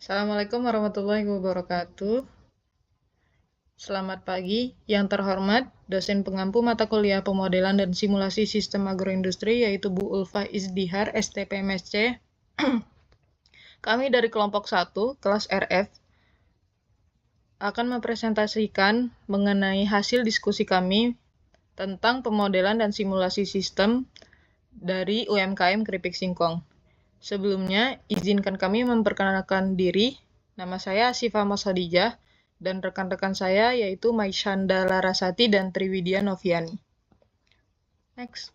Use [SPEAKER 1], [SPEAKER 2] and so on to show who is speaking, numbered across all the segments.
[SPEAKER 1] Assalamualaikum warahmatullahi wabarakatuh. Selamat pagi, yang terhormat dosen pengampu mata kuliah pemodelan dan simulasi sistem agroindustri yaitu Bu Ulfa Izdihar, STPMSC. Kami dari kelompok 1, kelas RF, akan mempresentasikan mengenai hasil diskusi kami tentang pemodelan dan simulasi sistem dari UMKM Keripik Singkong. Sebelumnya, izinkan kami memperkenalkan diri. Nama saya Sifa Mosadijah, dan rekan-rekan saya yaitu Maisyanda Larasati dan Triwidya Noviani. Next.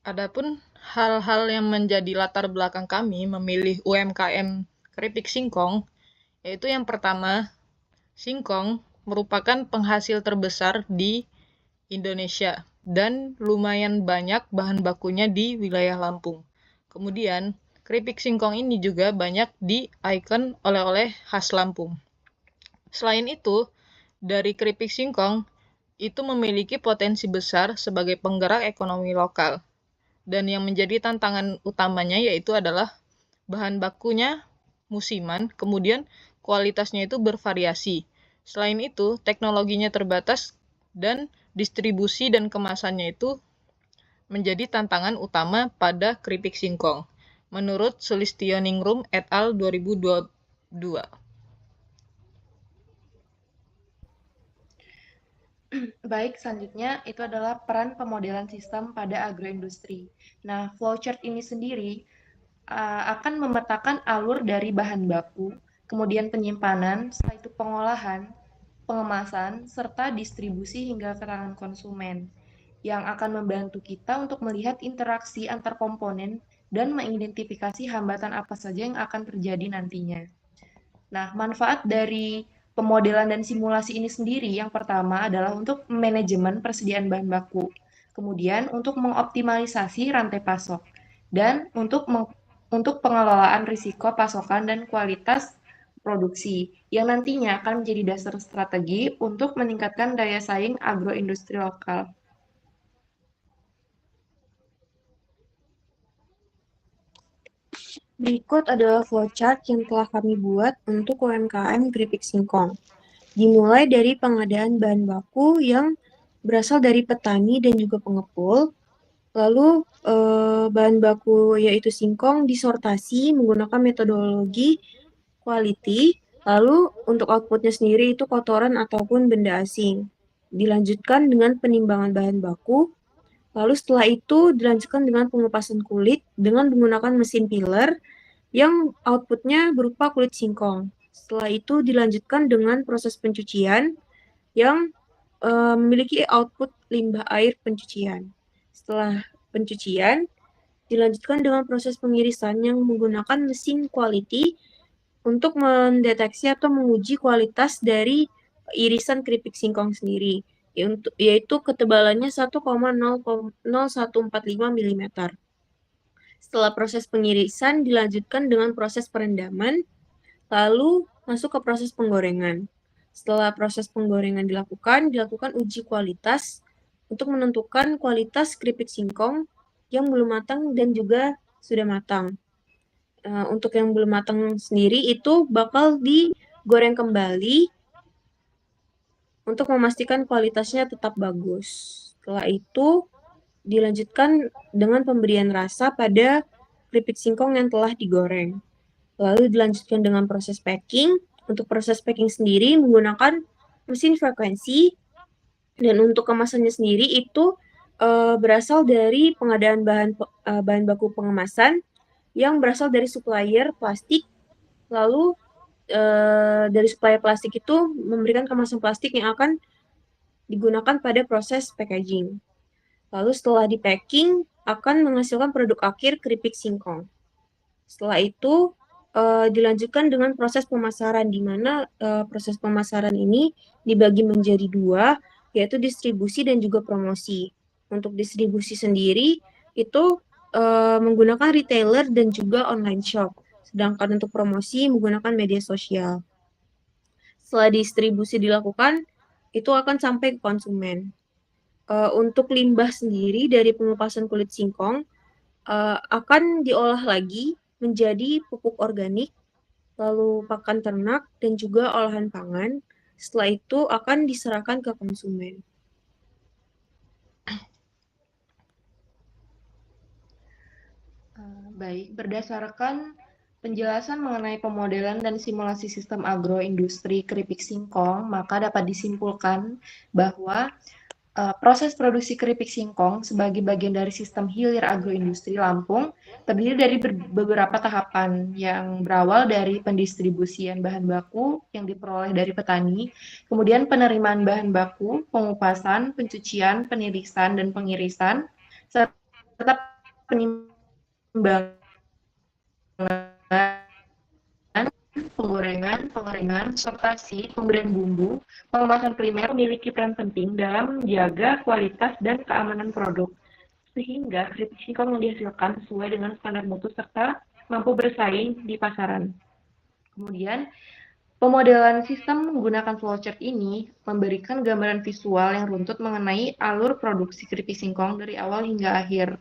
[SPEAKER 1] Adapun hal-hal yang menjadi latar belakang kami memilih UMKM Keripik Singkong, yaitu yang pertama, singkong merupakan penghasil terbesar di Indonesia dan lumayan banyak bahan bakunya di wilayah Lampung. Kemudian, keripik singkong ini juga banyak di-icon oleh-oleh khas Lampung. Selain itu, dari keripik singkong itu memiliki potensi besar sebagai penggerak ekonomi lokal. Dan yang menjadi tantangan utamanya yaitu adalah bahan bakunya musiman, kemudian kualitasnya itu bervariasi. Selain itu, teknologinya terbatas dan distribusi dan kemasannya itu menjadi tantangan utama pada keripik singkong, menurut Sulistioningrum et al. 2022.
[SPEAKER 2] Baik, selanjutnya itu adalah peran pemodelan sistem pada agroindustri. Nah, flowchart ini sendiri akan memetakan alur dari bahan baku, kemudian penyimpanan, setelah itu pengolahan, pengemasan, serta distribusi hingga ke tangan konsumen, yang akan membantu kita untuk melihat interaksi antar komponen dan mengidentifikasi hambatan apa saja yang akan terjadi nantinya. Nah, manfaat dari pemodelan dan simulasi ini sendiri yang pertama adalah untuk manajemen persediaan bahan baku, kemudian untuk mengoptimalisasi rantai pasok, dan untuk pengelolaan risiko pasokan dan kualitas produksi yang nantinya akan menjadi dasar strategi untuk meningkatkan daya saing agroindustri lokal.
[SPEAKER 3] Berikut adalah flowchart yang telah kami buat untuk UMKM Keripik Singkong. Dimulai dari pengadaan bahan baku yang berasal dari petani dan juga pengepul. Lalu bahan baku yaitu singkong disortasi menggunakan metodologi quality. Lalu untuk outputnya sendiri itu kotoran ataupun benda asing. Dilanjutkan dengan penimbangan bahan baku. Lalu setelah itu dilanjutkan dengan pengupasan kulit dengan menggunakan mesin peeler yang outputnya berupa kulit singkong. Setelah itu dilanjutkan dengan proses pencucian yang memiliki output limbah air pencucian. Setelah pencucian, dilanjutkan dengan proses pengirisan yang menggunakan mesin quality untuk mendeteksi atau menguji kualitas dari irisan keripik singkong sendiri, yaitu ketebalannya 1,0145 mm. Setelah proses pengirisan, dilanjutkan dengan proses perendaman, lalu masuk ke proses penggorengan. Setelah proses penggorengan dilakukan uji kualitas untuk menentukan kualitas keripik singkong yang belum matang dan juga sudah matang. Untuk yang belum matang sendiri itu bakal digoreng kembali untuk memastikan kualitasnya tetap bagus. Setelah itu dilanjutkan dengan pemberian rasa pada keripik singkong yang telah digoreng. Lalu dilanjutkan dengan proses packing. Untuk proses packing sendiri menggunakan mesin frekuensi, dan untuk kemasannya sendiri itu berasal dari pengadaan bahan baku pengemasan yang berasal dari supplier plastik. Lalu dari supplier plastik itu memberikan kemasan plastik yang akan digunakan pada proses packaging. Lalu setelah di packing akan menghasilkan produk akhir keripik singkong. Setelah itu dilanjutkan dengan proses pemasaran, di mana proses pemasaran ini dibagi menjadi dua, yaitu distribusi dan juga promosi. Untuk distribusi sendiri itu menggunakan retailer dan juga online shop, sedangkan untuk promosi menggunakan media sosial. Setelah distribusi dilakukan, itu akan sampai ke konsumen. Untuk limbah sendiri dari pengupasan kulit singkong akan diolah lagi menjadi pupuk organik, lalu pakan ternak, dan juga olahan pangan. Setelah itu akan diserahkan ke konsumen.
[SPEAKER 2] Baik, berdasarkan penjelasan mengenai pemodelan dan simulasi sistem agroindustri keripik singkong, maka dapat disimpulkan bahwa proses produksi keripik singkong sebagai bagian dari sistem hilir agroindustri Lampung terdiri dari beberapa tahapan yang berawal dari pendistribusian bahan baku yang diperoleh dari petani, kemudian penerimaan bahan baku, pengupasan, pencucian, penirisan, dan pengirisan, serta penimbangan, penggorengan, sortasi, pemberian bumbu, pengemasan primer memiliki peran penting dalam menjaga kualitas dan keamanan produk, sehingga keripik singkong yang dihasilkan sesuai dengan standar mutu serta mampu bersaing di pasaran. Kemudian, pemodelan sistem menggunakan flowchart ini memberikan gambaran visual yang runtut mengenai alur produksi keripik singkong dari awal hingga akhir.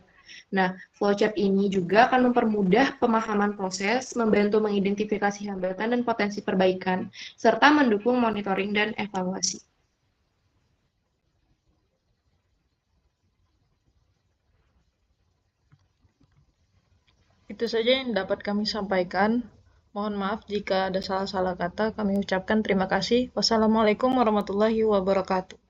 [SPEAKER 2] Nah, flowchart ini juga akan mempermudah pemahaman proses, membantu mengidentifikasi hambatan dan potensi perbaikan, serta mendukung monitoring dan evaluasi.
[SPEAKER 1] Itu saja yang dapat kami sampaikan. Mohon maaf jika ada salah-salah kata. Kami ucapkan terima kasih. Wassalamualaikum warahmatullahi wabarakatuh.